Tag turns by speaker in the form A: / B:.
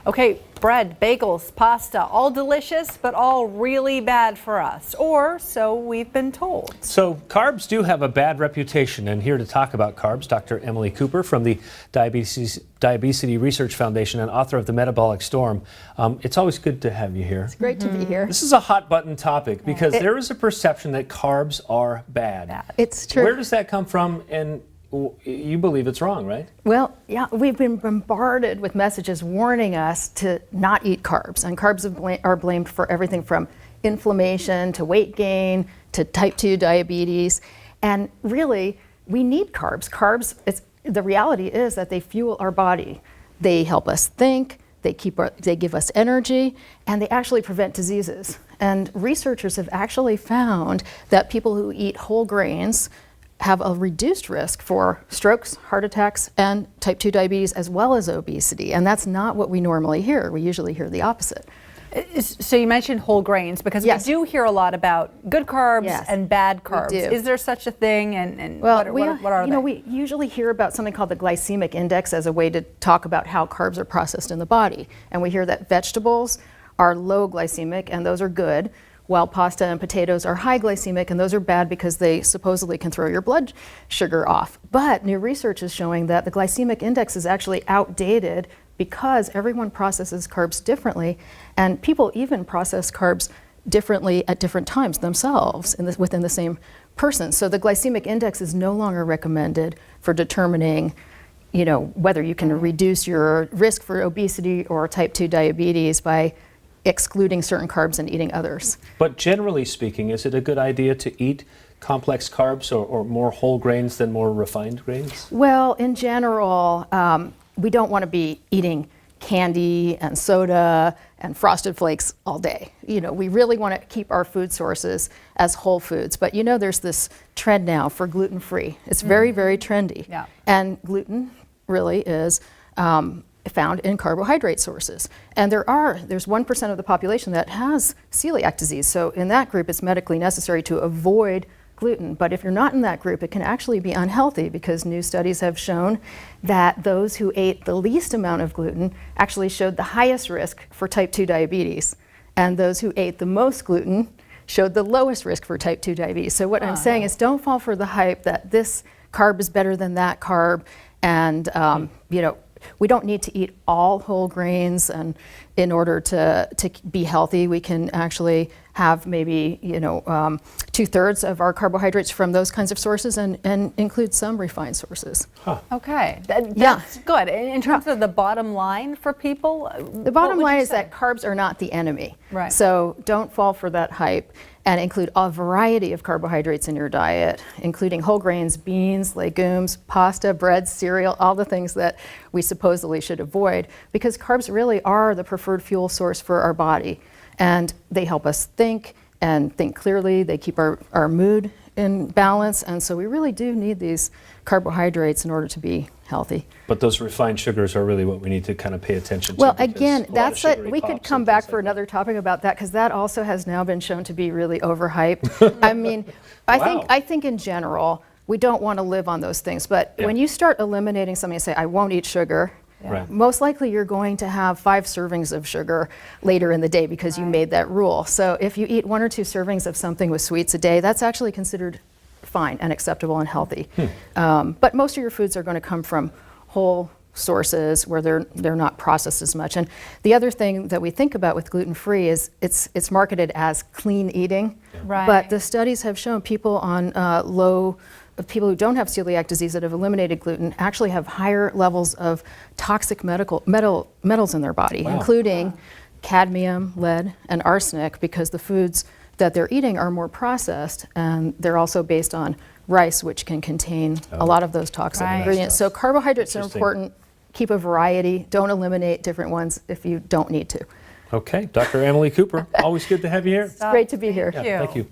A: Okay, bread, bagels, pasta, all delicious, but all really bad for us, or so we've been told.
B: So carbs do have a bad reputation, and here to talk about carbs, Dr. Emily Cooper from the Diabetes Research Foundation and author of The Metabolic Storm. It's always good to have you here.
C: It's great to be here.
B: This is a hot button topic because there is a perception that carbs are bad.
C: It's true.
B: Where does that come from? And you believe it's wrong, right?
C: Well, yeah, we've been bombarded with messages warning us to not eat carbs, and carbs are blamed for everything from inflammation to weight gain to type 2 diabetes. And really, we need carbs. The reality is that they fuel our body. They help us think, they give us energy, and they actually prevent diseases. And researchers have actually found that people who eat whole grains have a reduced risk for strokes, heart attacks, and type 2 diabetes, as well as obesity. And that's not what we normally hear. We usually hear the opposite.
A: So you mentioned whole grains, because we do hear a lot about good carbs and bad carbs. Is there such a thing, and what are they?
C: We usually hear about something called the glycemic index as a way to talk about how carbs are processed in the body. And we hear that vegetables are low glycemic, and those are good, while pasta and potatoes are high glycemic, and those are bad because they supposedly can throw your blood sugar off. But new research is showing that the glycemic index is actually outdated because everyone processes carbs differently, and people even process carbs differently at different times themselves within the same person. So the glycemic index is no longer recommended for determining whether you can reduce your risk for obesity or type 2 diabetes by excluding certain carbs and eating others.
B: But generally speaking, is it a good idea to eat complex carbs or more whole grains than more refined grains?
C: Well, in general, we don't want to be eating candy and soda and Frosted Flakes all day. We really want to keep our food sources as whole foods. But there's this trend now for gluten-free. It's very, very trendy.
A: Yeah.
C: And gluten really is found in carbohydrate sources. And there's 1% of the population that has celiac disease. So in that group, it's medically necessary to avoid gluten. But if you're not in that group, it can actually be unhealthy, because new studies have shown that those who ate the least amount of gluten actually showed the highest risk for type 2 diabetes. And those who ate the most gluten showed the lowest risk for type 2 diabetes. So what I'm saying is, don't fall for the hype that this carb is better than that carb. And we don't need to eat all whole grains, and in order to be healthy, we can actually have maybe 2/3 of our carbohydrates from those kinds of sources, and include some refined sources.
A: Okay, that's good. In terms of the bottom line for people,
C: the bottom line is that carbs are not the enemy.
A: Right.
C: So don't fall for that hype, and include a variety of carbohydrates in your diet, including whole grains, beans, legumes, pasta, bread, cereal, all the things that we supposedly should avoid, because carbs really are the preferred fuel source for our body. And they help us think and think clearly. They keep our mood in balance. And so we really do need these carbohydrates in order to be healthy.
B: But those refined sugars are really what we need to kind of pay attention to.
C: Well, again, we could come back for another topic about that, because that also has now been shown to be really overhyped. I mean, I think in general, we don't want to live on those things. But when you start eliminating something and say, I won't eat sugar, most likely you're going to have 5 servings of sugar later in the day, because you made that rule. So if you eat 1 or 2 servings of something with sweets a day, that's actually considered fine and acceptable and healthy. But most of your foods are going to come from whole sources where they're not processed as much. And the other thing that we think about with gluten-free is it's marketed as clean eating.
A: Right.
C: But the studies have shown people on people who don't have celiac disease that have eliminated gluten actually have higher levels of toxic metals in their body, including cadmium, lead, and arsenic, because the foods that they're eating are more processed, and they're also based on rice, which can contain a lot of those toxic ingredients. So carbohydrates are important. Keep a variety. Don't eliminate different ones if you don't need to.
B: Okay, Dr. Emily Cooper, always good to have you here.
C: It's great to be here.
B: Thank you.